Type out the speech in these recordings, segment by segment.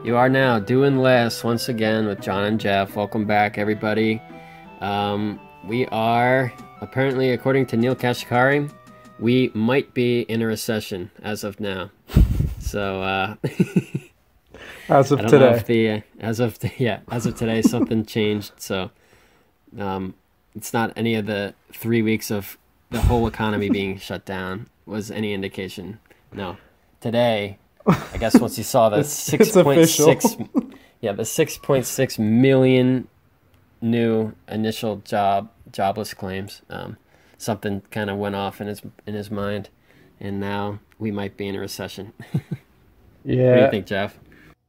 You are now doing less once again with John and Jeff. Welcome back, everybody. We are apparently, according to Neil Kashkari, we might be in a recession as of now. So As of I don't know if today. as of today something changed. So it's not any of the 3 weeks of the whole economy being shut down was any indication. No, today. I guess once you saw the It's official. 6.6 million new initial jobless claims, something kind of went off in his mind, and now we might be in a recession. What do you Yeah, think, Jeff?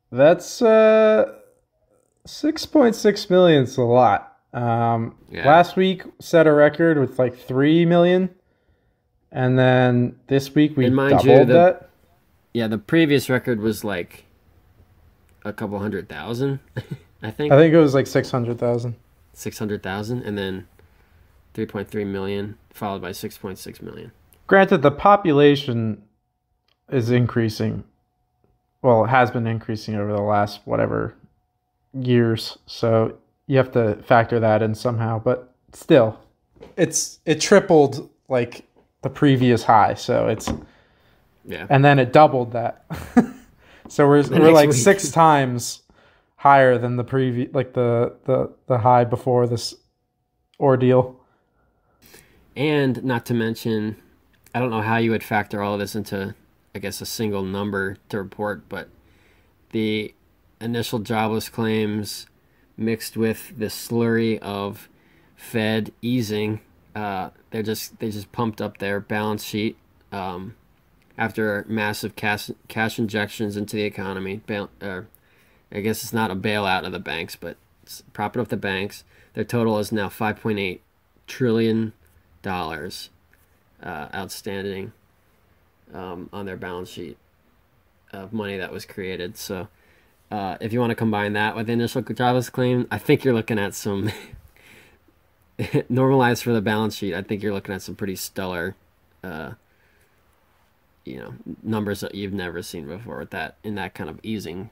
that's 6.6 million is a lot. Yeah. Last week set a record with like 3 million, and then this week we And mind you, doubled that. the previous record was like a couple 100,000, I I think, think it was like 600,000. 600,000, and then 3.3 million, followed by 6.6 million. Granted, the population is increasing. Well, it has been increasing over the last whatever years, so you have to factor that in somehow. But still, it tripled like the previous high, so it's Yeah. and then it doubled that. So The we're next like week. 6 times higher than the previous, like the high before this ordeal. And not to mention, I don't know how you would factor all of this into, I guess, a single number to report, but the initial jobless claims mixed with the slurry of Fed easing, they just pumped up their balance sheet after massive cash injections into the economy. I guess it's not a bailout of the banks, but it's propping up the banks. Their total is now $5.8 trillion outstanding on their balance sheet of money that was created. So if you want to combine that with the initial jobless claim, I think you're looking at some normalized for the balance sheet. I think you're looking at some pretty stellar, numbers that you've never seen before with that in that kind of easing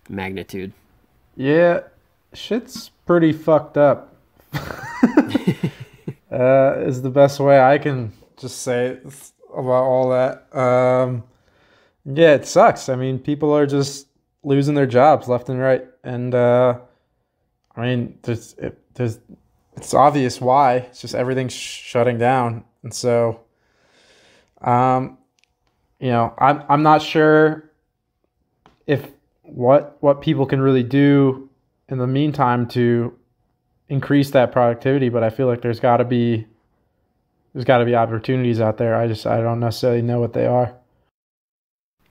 magnitude. Yeah, shit's pretty fucked up. Is the best way I can just say about all that. Yeah, it sucks. I mean, people are just losing their jobs left and right, and I mean, it's obvious why. It's just everything's shutting down, and so I'm not sure if what people can really do in the meantime to increase that productivity, but I feel like there's got to be opportunities out there. I don't necessarily know what they are.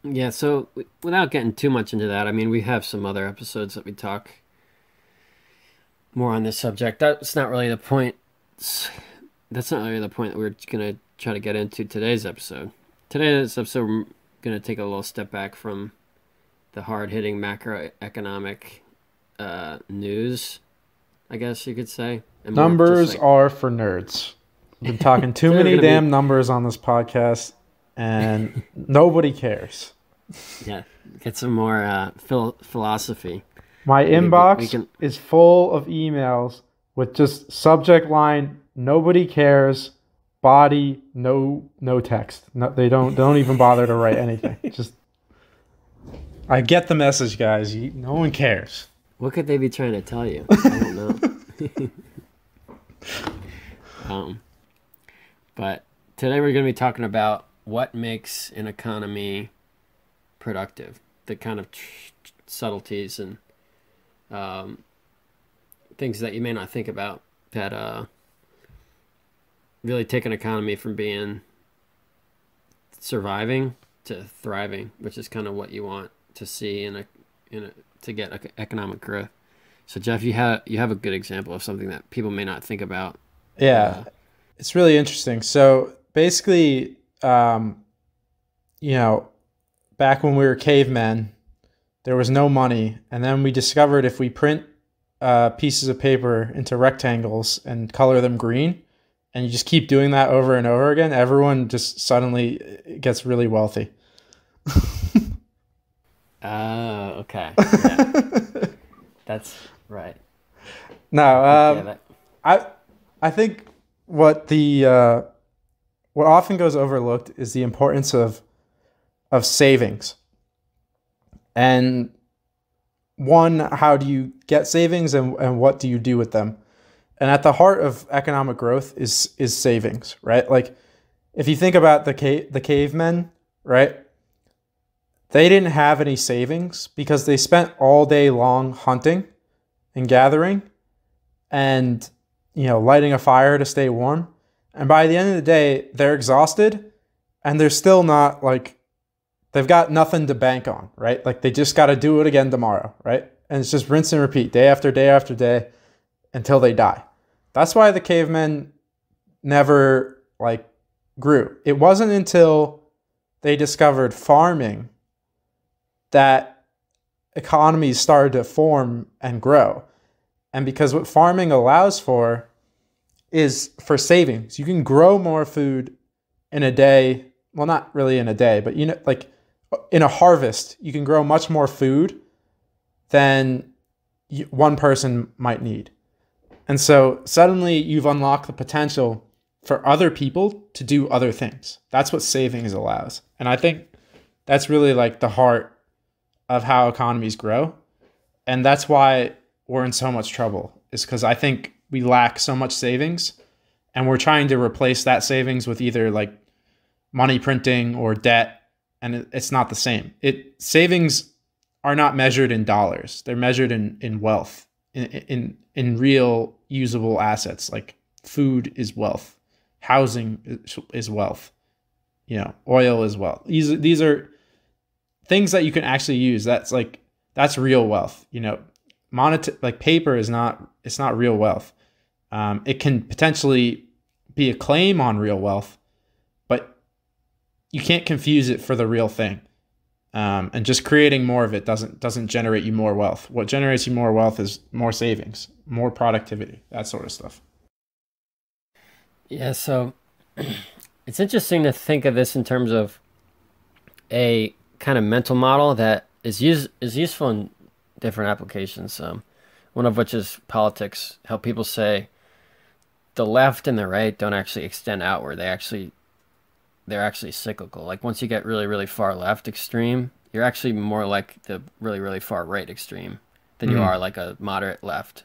Yeah, so without getting too much into that, I mean, we have some other episodes that we talk more on this subject. That's not really the point. That's not really the point that we're going to try to get into today's episode. Today's episode, we're going to take a little step back from the hard-hitting macroeconomic news, I guess you could say. And more of just Numbers like, are for nerds. We've been talking too today we're many going to be, damn numbers on this podcast, and nobody cares. yeah, get some more philosophy. My We inbox can, is full of emails with just subject line, nobody cares, body, no text. No, they don't even bother to write anything. Just I get the message, guys. No one cares. what could they be trying to tell you? I don't know. Um, but today we're going to be talking about what makes an economy productive, the kind of subtleties and um, things that you may not think about that really take an economy from being surviving to thriving, which is kind of what you want to see to get economic growth. So Jeff, you have a good example of something that people may not think about. Yeah, it's really interesting. So basically, you know, back when we were cavemen, there was no money, and then we discovered if we print pieces of paper into rectangles and color them green, and you just keep doing that over and over again, everyone just suddenly gets really wealthy. Okay. Yeah. That's right. No, Yeah, that, I think what often goes overlooked is the importance of savings. And one, how do you get savings, and what do you do with them? And at the heart of economic growth is savings, right? Like if you think about the cavemen, right? They didn't have any savings because they spent all day long hunting and gathering and lighting a fire to stay warm. And by the end of the day, they're exhausted and they're still not like they've got nothing to bank on, right? Like they just got to do it again tomorrow, right? And it's just rinse and repeat day after day after day until they die. That's why the cavemen never like grew. It wasn't until they discovered farming that economies started to form and grow. And because what farming allows for is for savings. You can grow more food in a day. Well, not really in a day, but like in a harvest, you can grow much more food than one person might need. And so suddenly you've unlocked the potential for other people to do other things. That's what savings allows. And I think that's really like the heart of how economies grow. And that's why we're in so much trouble, is because I think we lack so much savings and we're trying to replace that savings with either like money printing or debt. And it's not the same. Savings are not measured in dollars. They're measured in wealth, in real usable assets. Like food is wealth, housing is wealth, oil is wealth. These are things that you can actually use. That's real wealth. Like paper it's not real wealth. It can potentially be a claim on real wealth, but you can't confuse it for the real thing. And just creating more of it doesn't generate you more wealth. What generates you more wealth is more savings, more productivity, that sort of stuff. yeah, so it's interesting to think of this in terms of a kind of mental model that is useful in different applications. One of which is politics. How people say the left and the right don't actually extend outward. They're actually cyclical. Like once you get really, really far left extreme, you're actually more like the really, really far right extreme than you are like a moderate left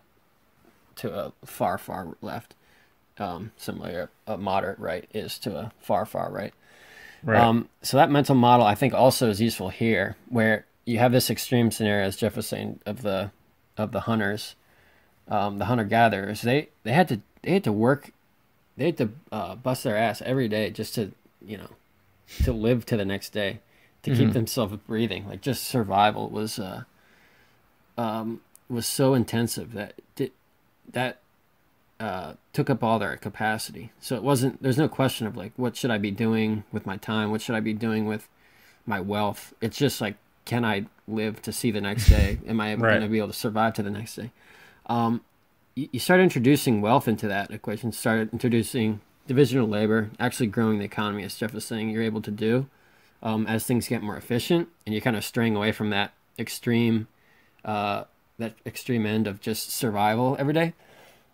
to a far, far left. Similarly, a moderate right is to a far, far right. Right. So that mental model, I think, also is useful here, where you have this extreme scenario, as Jeff was saying, of the hunters, the hunter gatherers. They had to work, they had to bust their ass every day just to to live to the next day, to keep themselves breathing. Like just survival was so intensive that took up all their capacity. So there's no question of like, what should I be doing with my time? What should I be doing with my wealth? It's just like, can I live to see the next day? Am I going to be able to survive to the next day? You start introducing wealth into that equation, started introducing division of labor, actually growing the economy, as Jeff was saying, you're able to do as things get more efficient, and you're kind of straying away from that extreme end of just survival every day.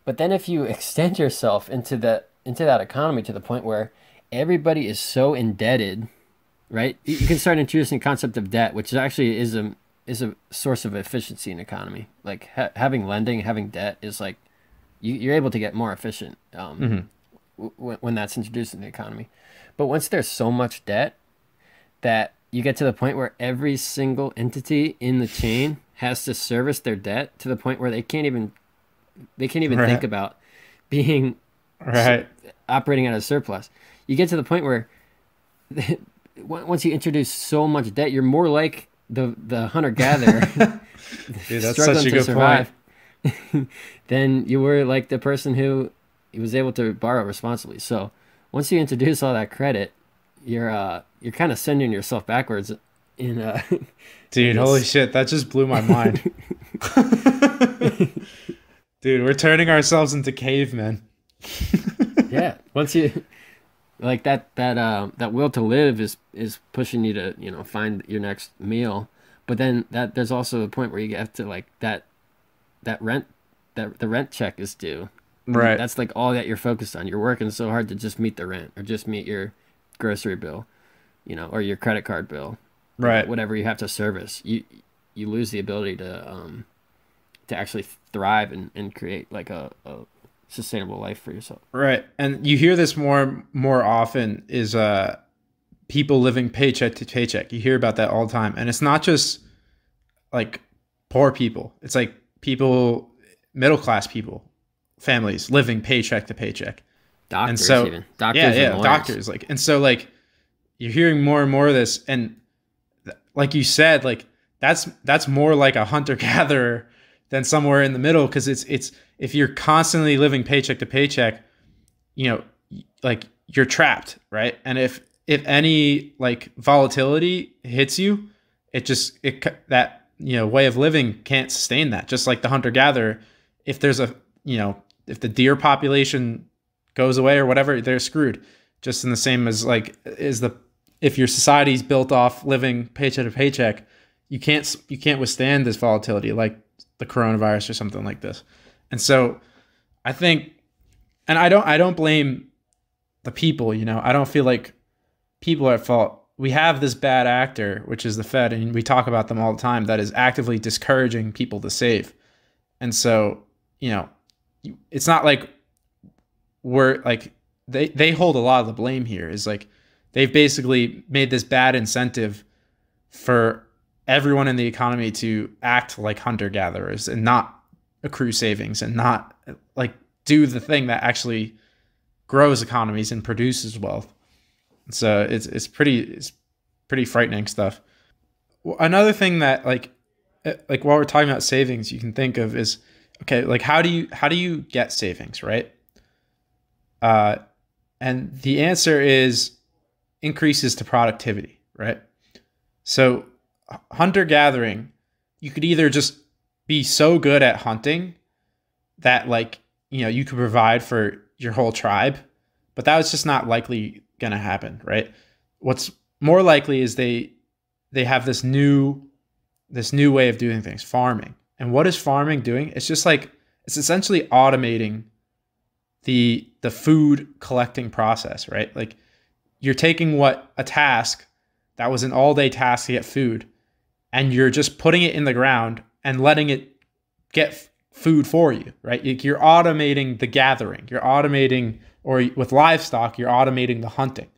But then if you extend yourself into that economy to the point where everybody is so indebted, right? You can start introducing the concept of debt, which actually is a source of efficiency in the economy. Like having lending, having debt is like you're able to get more efficient when that's introduced in the economy. But once there's so much debt that you get to the point where every single entity in the chain has to service their debt to the point where they can't even think about being operating at a surplus. You get to the point where once you introduce so much debt, you're more like the hunter-gatherer Dude, that's struggling such a to good survive than you were like the person who was able to borrow responsibly. So once you introduce all that credit, you're kind of sending yourself backwards in Dude, holy shit, that just blew my mind. Dude, we're turning ourselves into cavemen. Yeah. Once you like that will to live is pushing you to, find your next meal. But then that there's also a point where you have to like that rent that the rent check is due. Right. That's like all that you're focused on. You're working so hard to just meet the rent or just meet your grocery bill, or your credit card bill, Right. whatever you have to service. You lose the ability to actually thrive and create like a sustainable life for yourself. Right. And you hear this more often is people living paycheck to paycheck. You hear about that all the time. And it's not just like poor people. It's like people, middle class people, families living paycheck to paycheck. Doctors, and so, even doctors, yeah, and lawyers. doctors. Like, and so like you're hearing more and more of this, and like you said, like that's more like a hunter gatherer than somewhere in the middle, because it's if you're constantly living paycheck to paycheck, like you're trapped, right? And if any like volatility hits you, that way of living can't sustain that. Just like the hunter gatherer, if there's if the deer population goes away or whatever, they're screwed. Just in the same as like if your society's built off living paycheck to paycheck, you can't withstand this volatility like the coronavirus or something like this. And so I think, and I don't blame the people, I don't feel like people are at fault. We have this bad actor, which is the Fed, and we talk about them all the time, that is actively discouraging people to save. And so, it's not like we're like, they hold a lot of the blame here. Is like, they've basically made this bad incentive for everyone in the economy to act like hunter-gatherers and not accrue savings and not like do the thing that actually grows economies and produces wealth. So it's pretty frightening stuff. Another thing that like while we're talking about savings, you can think of is, okay, like how do you get savings, right? And the answer is increases to productivity, right? So hunter gathering, you could either just be so good at hunting that like, you could provide for your whole tribe, but that was just not likely going to happen, right? What's more likely is they have this new way of doing things, farming. And what is farming doing? It's just like, it's essentially automating the food collecting process, right? Like you're taking a task that was an all-day task to get food, and you're just putting it in the ground and letting it get food for you, right? You're automating the gathering. You're automating, or with livestock, you're automating the hunting.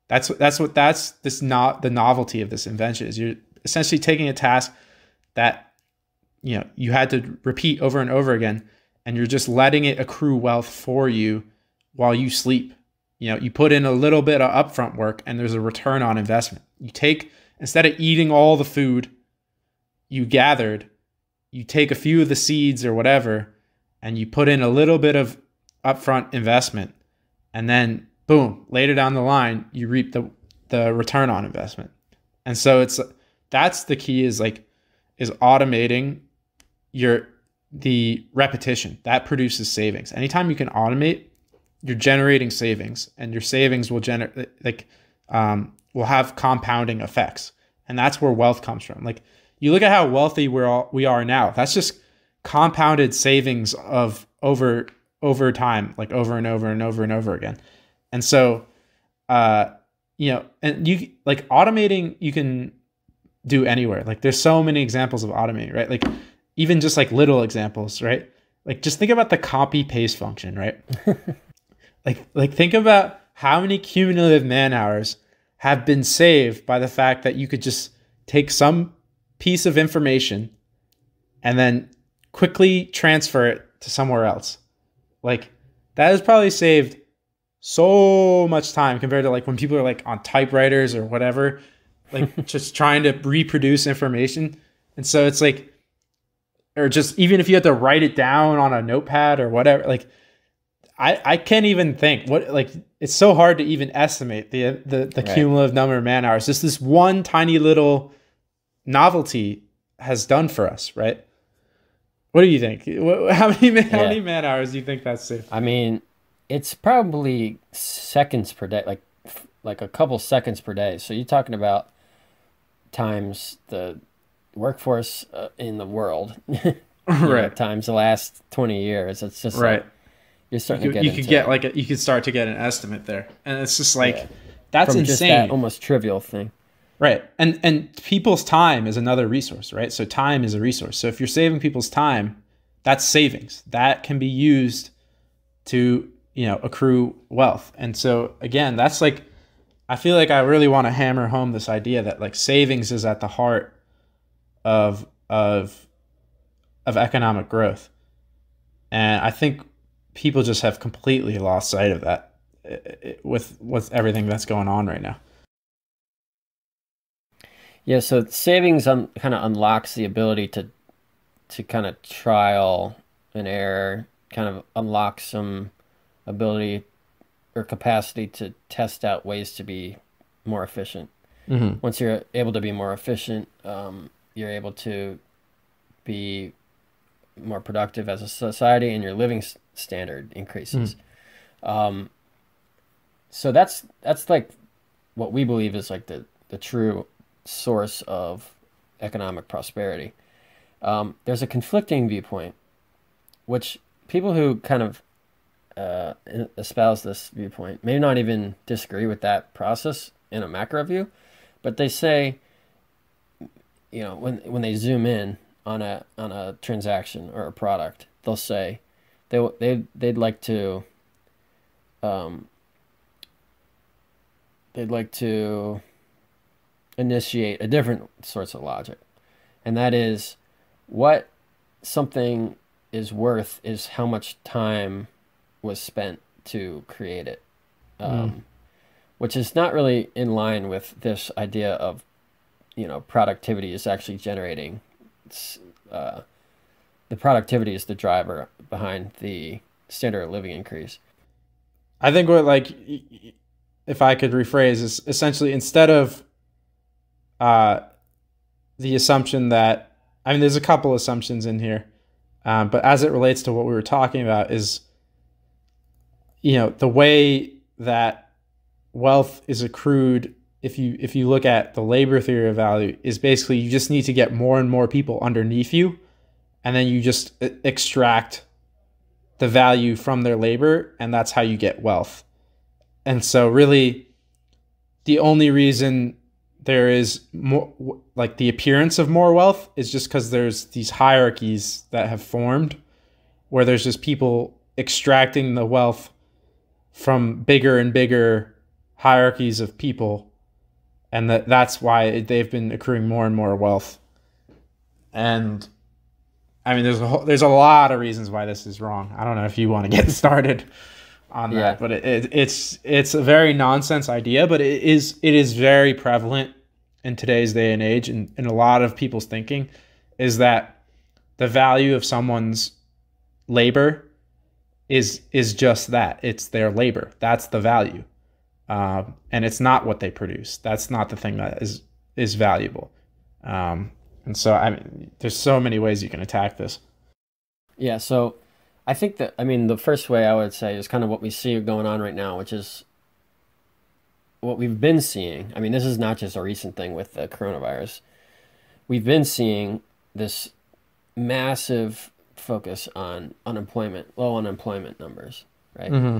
That's the novelty of this invention is you're essentially taking a task that you had to repeat over and over again, and you're just letting it accrue wealth for you while you sleep. You put in a little bit of upfront work and there's a return on investment. Instead of eating all the food you gathered, you take a few of the seeds or whatever, and you put in a little bit of upfront investment, and then boom, later down the line, you reap the return on investment. And so that's the key is automating the repetition that produces savings. Anytime you can automate, you're generating savings, and your savings will will have compounding effects. And that's where wealth comes from. Like you look at how wealthy we are now. That's just compounded savings of over time, like over and over and over and over again. And so, and you like automating, you can do anywhere. Like there's so many examples of automating, right? Like even just like little examples, right? Like just think about the copy paste function, right? like think about how many cumulative man hours have been saved by the fact that you could just take some piece of information and then quickly transfer it to somewhere else. Like that has probably saved so much time compared to like when people are like on typewriters or whatever, like just trying to reproduce information. And so it's like, or just even if you had to write it down on a notepad or whatever, like I can't even think what, like, it's so hard to even estimate the right. Cumulative number of man hours. Just this one tiny little novelty has done for us, right? What do you think? How many man hours do you think that's safe? I mean, It's probably seconds per day, like a couple seconds per day. So you're talking about times the workforce in the world, Right. times the last 20 years. It's just like Right. you're You starting to could get you could into get like you could start to get an estimate there, and it's just yeah, like that's from just that insane. almost trivial thing. Right. And people's time is another resource, right? So time is a resource. So if you're saving people's time, that's savings. That can be used to, accrue wealth. And so again, that's like I feel like I really want to hammer home this idea that like savings is at the heart of of of economic growth. And I think people just have completely lost sight of that with everything that's going on right now. Yeah, so savings kind of unlocks the ability to kind of trial and error, kind of unlock some ability or capacity to test out ways to be more efficient. Hmm. Once you're able to be more efficient, you're able to be more productive as a society, and your living standard increases. Um, so that's like what we believe is like the true source of economic prosperity. There's a conflicting viewpoint, which people who kind of uh, espouse this viewpoint may not even disagree with that process in a macro view, but they say, when they zoom in on a transaction or a product, they'll say they'd like to um, they'd like to initiate a different source of logic, and that is what something is worth is how much time was spent to create it, Mm. um, which is not really in line with this idea of productivity is actually generating. Uh, the productivity is the driver behind the standard of living increase. I think what like if I could rephrase is essentially instead of uh, the assumption that I mean there's a couple assumptions in here, but as it relates to what we were talking about is the way that wealth is accrued if you look at the labor theory of value is basically you just need to get more and more people underneath you and then you just extract the value from their labor and that's how you get wealth. And so really the only reason there is more like the appearance of more wealth is just because there's these hierarchies that have formed where there's just people extracting the wealth from bigger and bigger hierarchies of people, and that's why they've been accruing more and more wealth. And I mean, there's a lot of reasons why this is wrong. I don't know if you want to get started on Yeah, that, but it's a very nonsense idea, but it is very prevalent in today's day and age, and in a lot of people's thinking, is that the value of someone's labor is just that. It's their labor. That's the value, and it's not what they produce. That's not the thing that is valuable. And so I mean, there's so many ways you can attack this. yeah. So I think that the first way I would say is kind of what we see going on right now, which is what we've been seeing. I mean, this is not just a recent thing with the coronavirus. We've been seeing this massive focus on unemployment, low unemployment numbers, right? Mm-hmm.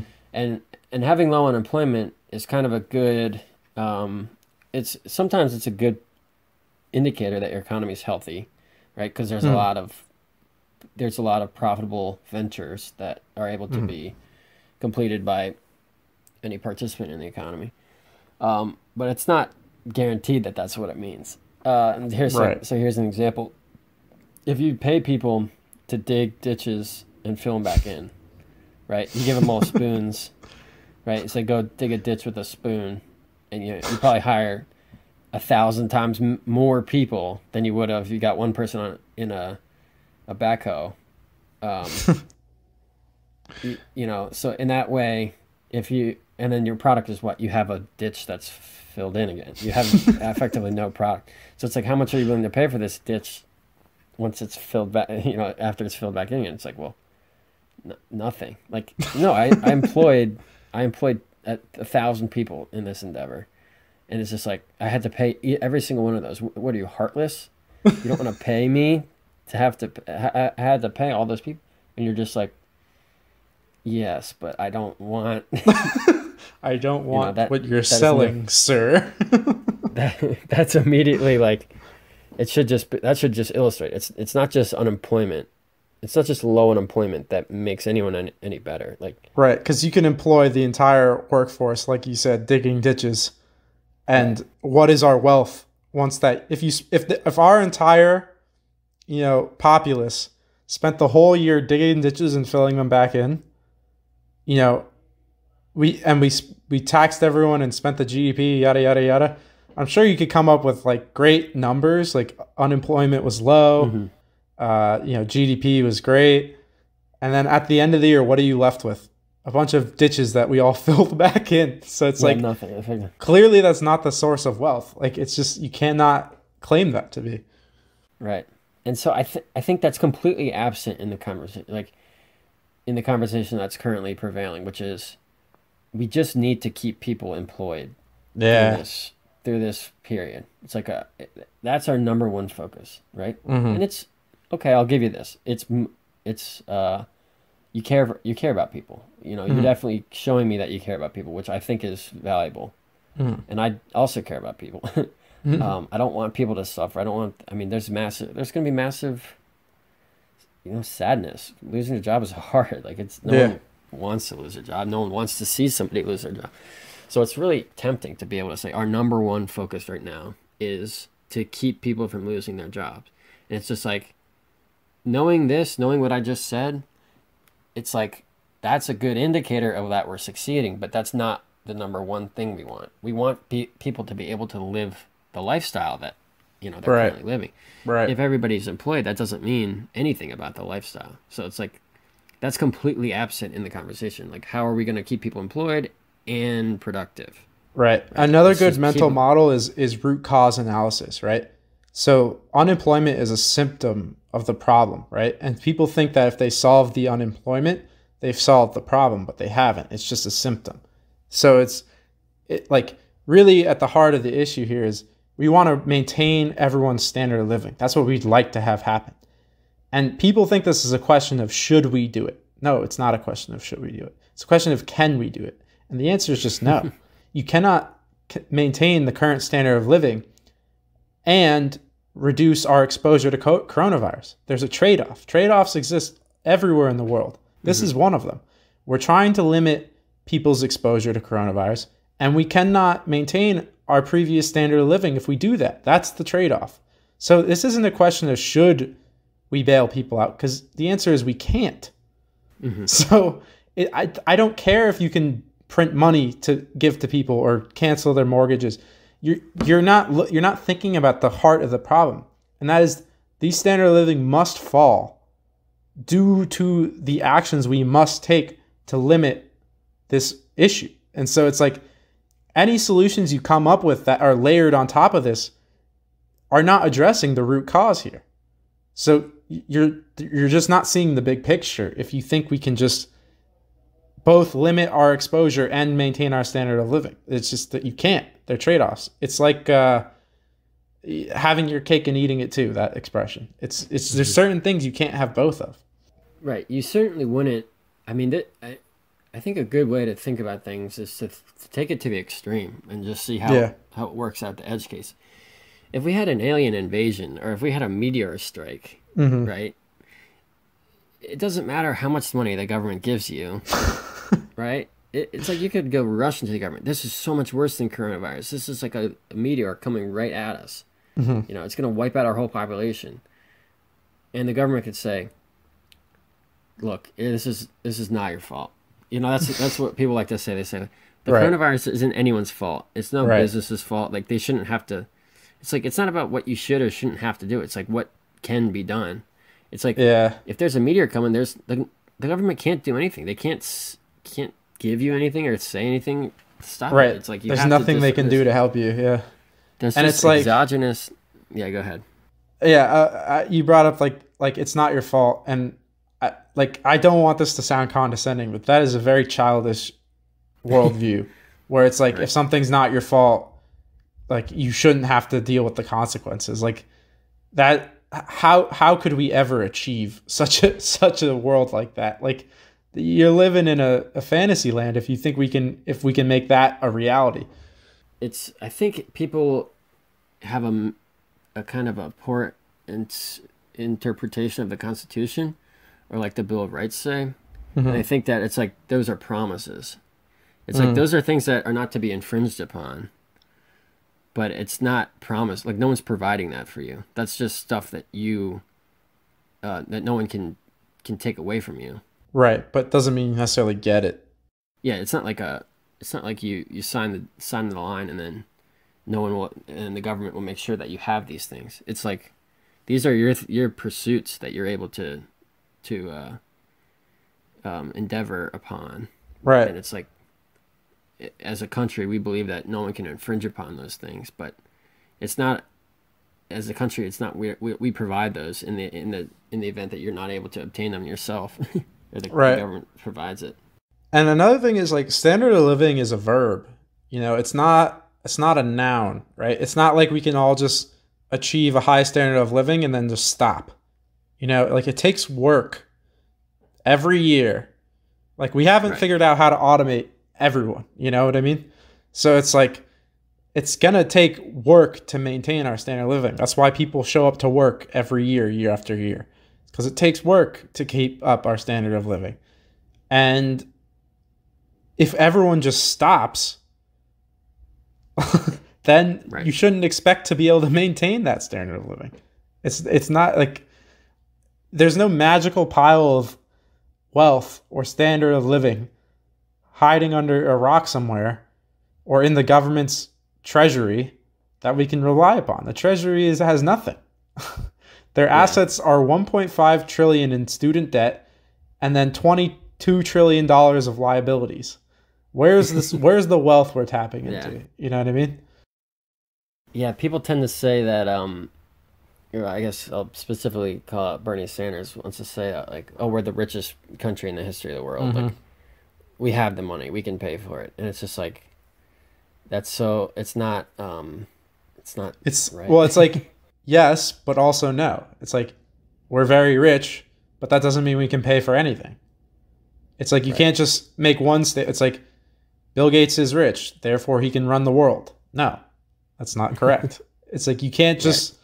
And having low unemployment is kind of a good. It's sometimes it's a good indicator that your economy is healthy, right? Because there's a lot of profitable ventures that are able to Mm-hmm. be completed by any participant in the economy. But it's not guaranteed that that's what it means. And Right. here's an example. If you pay people to dig ditches and fill them back in, right? You give them all spoons, right? So go dig a ditch with a spoon, and you probably hire 1,000 times more people than you would have if you got one person in a backhoe. Um, so in that way, and then your product is what? You have a ditch that's filled in again. You have effectively no product. So it's like, how much are you willing to pay for this ditch once it's filled back, after it's filled back in again? It's like, well, Nothing. Like, no, I employed 1,000 people in this endeavor, and it's just like I had to pay every single one of those. What are you, heartless? You don't want to pay me to have to. I had to pay all those people, and you're just like, yes, but I don't want. I don't want that what you're selling, sir. That's immediately like, it should just that should just illustrate. It's not just unemployment. It's not just low unemployment that makes anyone any better. Like, right, because you can employ the entire workforce, like you said, digging ditches. And what is our wealth once that if our entire populace spent the whole year digging ditches and filling them back in, we taxed everyone and spent the GDP, yada yada yada. I'm sure you could come up with like great numbers, like unemployment was low. mm-hmm. GDP was great. And then at the end of the year, what are you left with? A bunch of ditches that we all filled back in. So it's like nothing. Clearly that's not the source of wealth. Like, it's just, you cannot claim that to be. Right. And so I think that's completely absent in the conversation, like in the conversation that's currently prevailing, which is we just need to keep people employed through this period. It's like that's our number one focus, right? Mm-hmm. And it's okay, I'll give you this. It's you care about people. Mm-hmm. You're definitely showing me that you care about people, which I think is valuable. Mm-hmm. And I also care about people. Mm-hmm. I don't want people to suffer. There's going to be massive, sadness. Losing a job is hard. Like, no one wants to lose a job. No one wants to see somebody lose their job. So it's really tempting to be able to say our number one focus right now is to keep people from losing their jobs. And it's just like, knowing what I just said, it's like, that's a good indicator of that we're succeeding, but that's not the number one thing we want. We want people to be able to live the lifestyle that, they're currently living. Right. If everybody's employed, that doesn't mean anything about the lifestyle. So it's like, that's completely absent in the conversation. Like, how are we going to keep people employed and productive? Right. Another good mental model is root cause analysis, right? So unemployment is a symptom of the problem, right? And people think that if they solve the unemployment, they've solved the problem, but they haven't. It's just a symptom. So it's like really at the heart of the issue here is we want to maintain everyone's standard of living. That's what we'd like to have happen. And people think this is a question of should we do it? No, it's not a question of should we do it. It's a question of can we do it? And the answer is just no. You cannot maintain the current standard of living and reduce our exposure to coronavirus. There's a trade-off. Trade-offs exist everywhere in the world. This is one of them. We're trying to limit people's exposure to coronavirus, and we cannot maintain our previous standard of living if we do that. That's the trade-off. So this isn't a question of should we bail people out, because the answer is we can't. Mm-hmm. So I don't care if you can print money to give to people or cancel their mortgages. You're not thinking about the heart of the problem, and that is these standard of living must fall due to the actions we must take to limit this issue. And so it's like any solutions you come up with that are layered on top of this are not addressing the root cause here. So you're just not seeing the big picture if you think we can just both limit our exposure and maintain our standard of living. It's just that you can't. They're trade-offs. It's like having your cake and eating it too, that expression. It's there's certain things you can't have both of. Right. You certainly wouldn't. I mean, I think a good way to think about things is to take it to the extreme and just see how it works out the edge case. If we had an alien invasion or if we had a meteor strike, right? It doesn't matter how much money the government gives you, right? It's like you could go rush into the government. This is so much worse than coronavirus. This is like a meteor coming right at us. Mm-hmm. It's going to wipe out our whole population. And the government could say, look, this is not your fault. That's what people like to say. They say the coronavirus isn't anyone's fault. It's no business's fault. Like, they shouldn't have to. It's like, it's not about what you should or shouldn't have to do. It's like what can be done. It's like, if there's a meteor coming, the government can't do anything. They can't give you anything or say anything to stop it. It's like there's nothing they can do to help you. Yeah, there's and it's like exogenous. Yeah, go ahead. Yeah, you brought up like it's not your fault, and I don't want this to sound condescending, but that is a very childish worldview, where it's like if Right. something's not your fault, like you shouldn't have to deal with the consequences. Like that, how could we ever achieve such a world like that? Like you're living in a fantasy land if you think we can make that a reality. I think people have a kind of a poor interpretation of the Constitution, or like the Bill of Rights say. And I think that it's like those are promises. It's like those are things that are not to be infringed upon, but it's not promised. Like no one's providing that for you. That's just stuff that that no one can take away from you. Right, but doesn't mean you necessarily get it. Yeah, it's not like you sign the line and then no one will, and the government will make sure that you have these things. It's like these are your pursuits that you're able to endeavor upon. Right. And it's like, as a country, we believe that no one can infringe upon those things, but it's not. As a country, it's not. We provide those in the event that you're not able to obtain them yourself, or the Right. government provides it. And another thing is like standard of living is a verb. It's not a noun, right? It's not like we can all just achieve a high standard of living and then just stop. Like it takes work every year. Like we haven't Right. figured out how to automate everyone, you know what I mean? So it's like it's going to take work to maintain our standard of living. That's why people show up to work every year, year after year. Because it takes work to keep up our standard of living. And if everyone just stops, then Right. you shouldn't expect to be able to maintain that standard of living. It's not like there's no magical pile of wealth or standard of living hiding under a rock somewhere or in the government's treasury that we can rely upon. The treasury has nothing. Their Yeah. assets are 1.5 trillion in student debt and then 22 trillion dollars of liabilities. Where's the wealth we're tapping into? Yeah. You know what I mean? Yeah, people tend to say that. I guess I'll specifically call out Bernie Sanders wants to say that, like, oh, we're the richest country in the history of the world. Like, we have the money, we can pay for it, and it's just like that's so. It's not. It's not. It's right. well, it's like yes, but also no. It's like we're very rich, but that doesn't mean we can pay for anything. It's like you Right. can't just make one state. It's like Bill Gates is rich, therefore he can run the world. No, that's not correct. It's like you can't just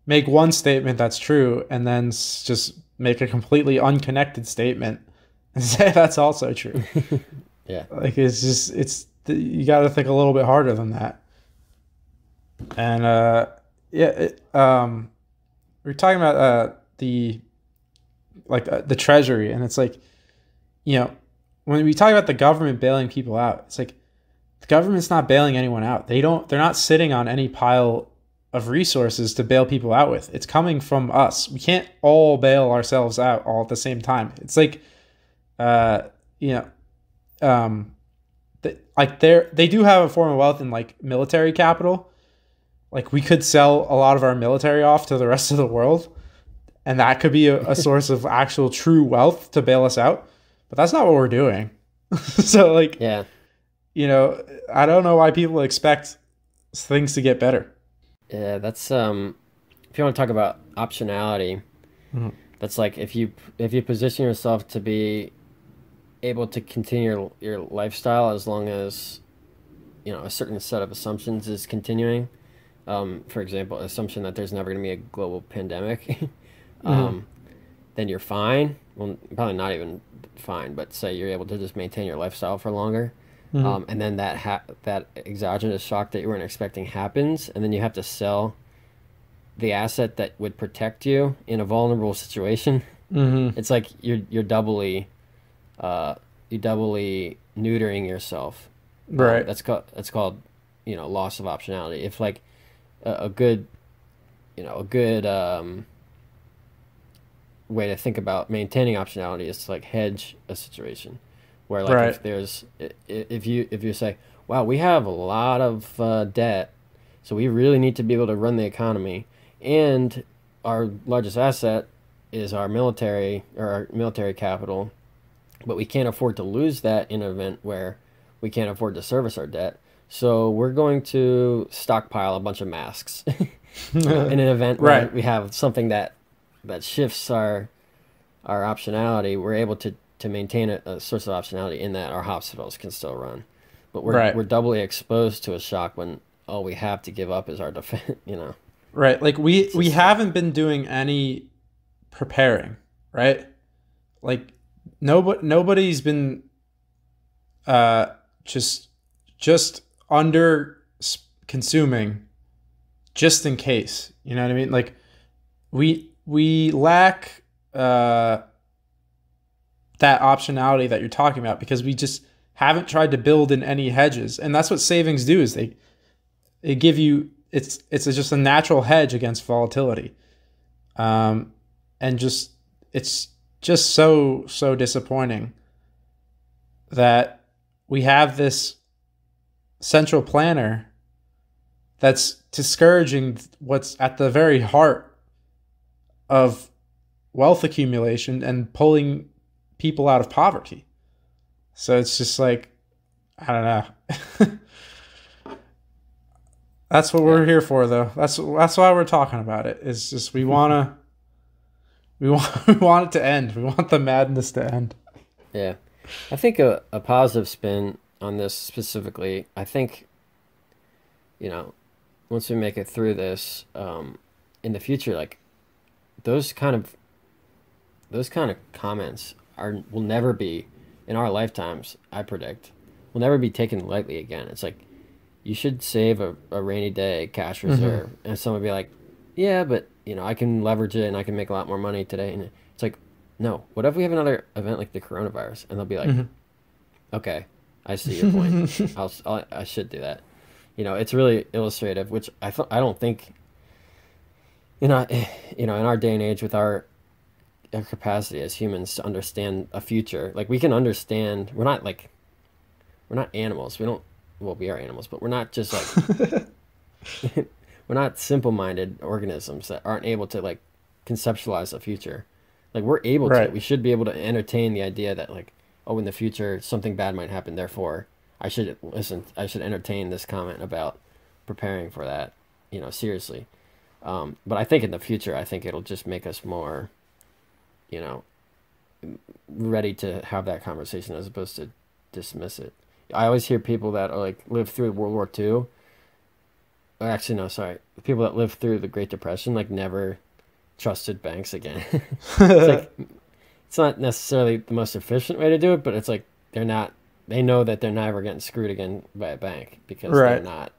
make one statement that's true and then just make a completely unconnected statement and say that's also true. Yeah. Like you got to think a little bit harder than that. And we're talking about the treasury, and it's like, when we talk about the government bailing people out, it's like the government's not bailing anyone out. They're not sitting on any pile of resources to bail people out with. It's coming from us. We can't all bail ourselves out all at the same time. It's like, they do have a form of wealth in like military capital. Like we could sell a lot of our military off to the rest of the world, and that could be a source of actual true wealth to bail us out. But that's not what we're doing. So like, Yeah. I don't know why people expect things to get better. Yeah. That's if you want to talk about optionality, that's like if you position yourself to be able to continue your lifestyle as long as a certain set of assumptions is continuing. For example, assumption that there's never going to be a global pandemic, then you're fine. Well, probably not even fine, but say you're able to just maintain your lifestyle for longer, and then that exogenous shock that you weren't expecting happens, and then you have to sell the asset that would protect you in a vulnerable situation. It's like you're doubly neutering yourself. Right. That's called loss of optionality. If like a good way to think about maintaining optionality is to like hedge a situation where like Right. if there's if you say, wow, we have a lot of debt, so we really need to be able to run the economy, and our largest asset is our military, or our military capital, but we can't afford to lose that in an event where we can't afford to service our debt. So we're going to stockpile a bunch of masks. In an event where Right. we have something that shifts our optionality, we're able to maintain a source of optionality in that our hospitals can still run. But Right. we're doubly exposed to a shock when all we have to give up is our defense. Right. Like we It's we just haven't been doing any preparing, right? Like nobody's been uh just just under consuming just in case. You know what I mean? Like we lack that optionality that you're talking about because we just haven't tried to build in any hedges. And that's what savings do is they give you it's just a natural hedge against volatility. Um and just it's just so disappointing that we have this central planner that's discouraging what's at the very heart of wealth accumulation and pulling people out of poverty. So it's just like, I don't know. That's what yeah, we're here for, though. That's why we're talking about it. It's just we want we want it to end. We want the madness to end. yeah. I think a positive spin on this specifically. I think once we make it through this, in the future, like those kind of those kind of comments are will never be in our lifetimes. I predict will never be taken lightly again. It's like you should save a rainy day cash Hmm. reserve, and someone would be like, yeah, but I can leverage it and I can make a lot more money today. And it's like, no. What if we have another event like the coronavirus? And they'll be like, okay, I see your point. I should do that. It's really illustrative, which I don't think in our day and age with our capacity as humans to understand a future. Like we can understand. We're not animals. We don't. Well, we are animals, but we're not just like we're not simple-minded organisms that aren't able to like conceptualize a future. Like we're able to. Right. We should be able to entertain the idea that like, oh, in the future something bad might happen. Therefore, I should listen. I should entertain this comment about preparing for that. Seriously. But I think in the future, I think it'll just make us more, you know, ready to have that conversation as opposed to dismiss it. I always hear people that are like lived through World War II. Or actually, no, sorry. People that lived through the Great Depression like never trusted banks again. It's like it's not necessarily the most efficient way to do it, but it's like they're not. They know that they're never getting screwed again by a bank because they're Right. not.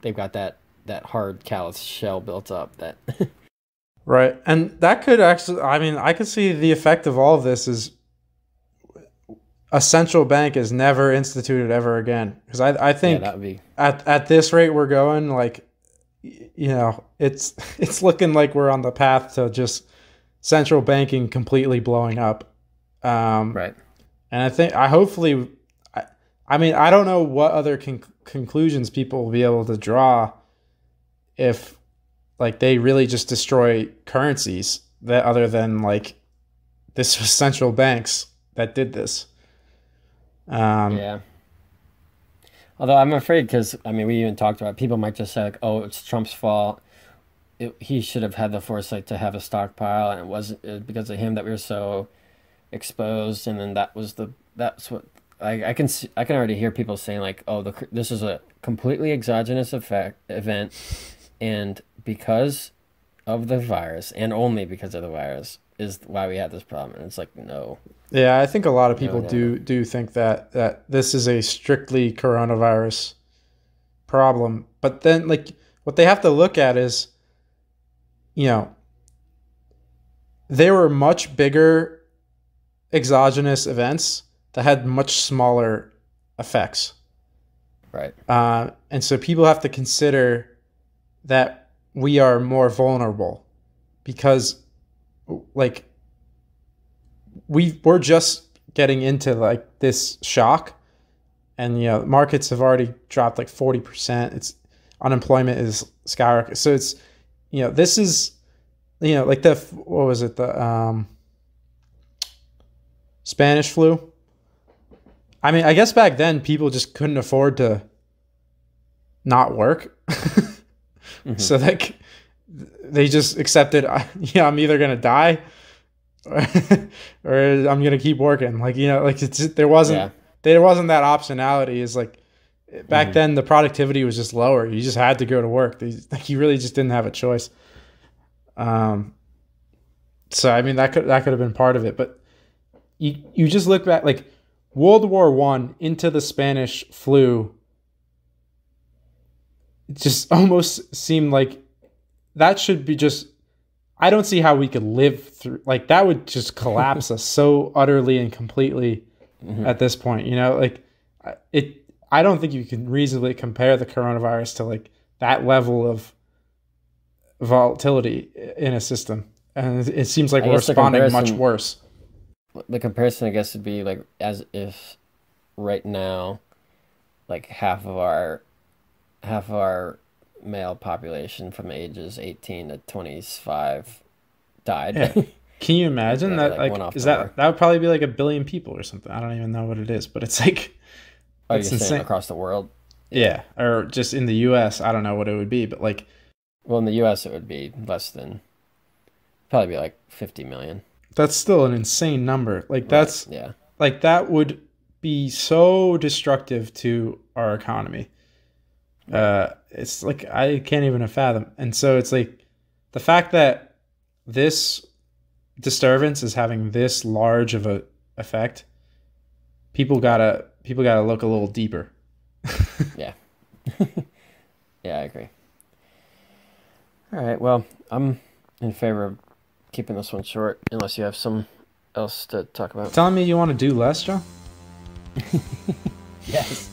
They've got that hard callous shell built up that. Right. And that could actually, I mean, I could see the effect of all of this is a central bank is never instituted ever again. Because I Yeah, think that would be. at this rate we're going, like, it's it's looking like we're on the path to just central banking completely blowing up. Um, Right. and I hopefully, I mean, I don't know what other conclusions people will be able to draw if like they really just destroy currencies that other than like this was central banks that did this. Um, Yeah. Although I'm afraid because I mean we even talked about it, people might just say like, oh, it's Trump's fault. He should have had the foresight to have a stockpile, and it wasn't because of him that we were so exposed. And then that's what I can see, I can already hear people saying like, oh, this is a completely exogenous event, and because of the virus, and only because of the virus, is why we had this problem. And it's like, no, yeah, I think a lot of no, people no, no. do think that this is a strictly coronavirus problem. But then like what they have to look at is, you know, there were much bigger exogenous events that had much smaller effects. Right. And so people have to consider that we are more vulnerable because like we're just getting into like this shock and markets have already dropped like 40%. It's unemployment is skyrocketing. So it's this is like what was it, the Spanish flu. I mean, I guess back then people just couldn't afford to not work. Hmm. So like they just accepted, yeah, I'm either gonna die or, or I'm gonna keep working. Like, like Yeah. there wasn't that optionality. Is like back Hmm. then the productivity was just lower. You just had to go to work. Like you really just didn't have a choice. Um, so I mean that could have been part of it, but you just look back like World War I into the Spanish flu. It just almost seemed like that should be just. I don't see how we could live through like that would just collapse us so utterly and completely Hmm. at this point. Like it. I don't think you can reasonably compare the coronavirus to like that level of volatility in a system, and it seems like I we're guess responding much worse. the comparison, I guess, would be like as if right now, like half of our male population from ages 18 to 25 Yeah. died. Can you imagine They that? like went Like, off is to war. that would probably be like a billion people or something? I don't even know what it is, but it's like Oh, you're that's saying insane. across the world? Yeah. Yeah, or just in the U.S. I don't know what it would be, but like Well, in the U.S., it would be less than probably be like 50 million. that's still an insane number. Like Right. Yeah. that would be so destructive to our economy. Right. It's like I can't even fathom. And so it's like the fact that this disturbance is having this large of a effect. People gotta look a little deeper. Yeah. Yeah, I agree. All right. Well, I'm in favor of keeping this one short, unless you have some else to talk about. Telling me you want to do less, Joe? Yes.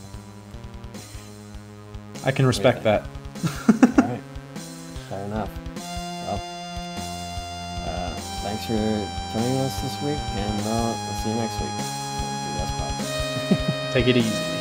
I can respect that. All right. Fair enough. Well, thanks for joining us this week, and we'll see you next week. Take it easy.